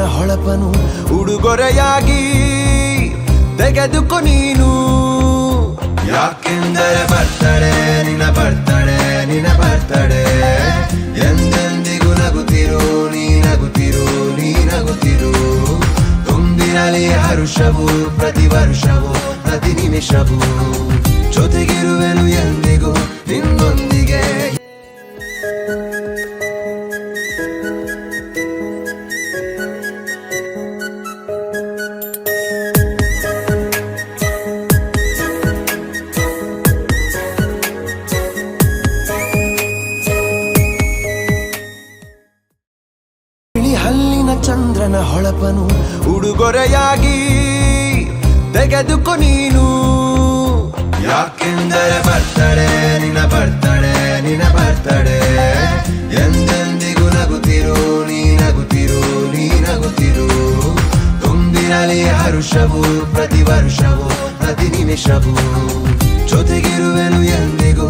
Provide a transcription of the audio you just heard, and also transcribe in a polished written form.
ಚಂದ್ರನ ಹೊಳಪನು ಉಡುಗೊರೆಯಾಗಿ ತೆಗೆದುಕೊ ನೀನು. ಯಾಕೆಂದರೆ ಬರ್ತಡೆ ನಿನ್ನ ಬರ್ತಡೆ ನಿನ್ನ ಬರ್ತಡೆ, ಎಂದೆಂದಿಗೂ ನಗುತ್ತಿರು ನೀ ನಗುತ್ತಿರು ನೀ ನಗುತ್ತಿರು. ತುಂಬಿರಲಿ ಹರುಷವು ಪ್ರತಿ ವರ್ಷವೂ ಪ್ರತಿ ನಿಮಿಷವೂ, ಜೊತೆಗಿರುವೆನು ಎಂದಿಗೂ ನಿನ್ನೊಂದಿಗೆ. ಹಲ್ಲಿನ ಚಂದ್ರನ ಹೊಳಪನು ಉಡುಗೊರೆಯಾಗಿ ತೆಗೆದುಕೊ ನೀನು. ಯಾಕೆಂದರೆ ಬರ್ತಡೆ ನಿನ್ನ ಬರ್ತಡೆ ನಿನ್ನ ಬರ್ತಡೆ, ಎಂದೆಂದಿಗೂ ನಗುತ್ತಿರು ನೀ ನಗುತ್ತಿರು ನೀ ನಗುತ್ತಿರು. ತುಂಬಿರಲಿ ಹರುಷವು ಪ್ರತಿ ವರ್ಷವೂ ಪ್ರತಿ ನಿಮಿಷವೂ, ಜೊತೆಗಿರುವೆನು ಎಂದಿಗೂ.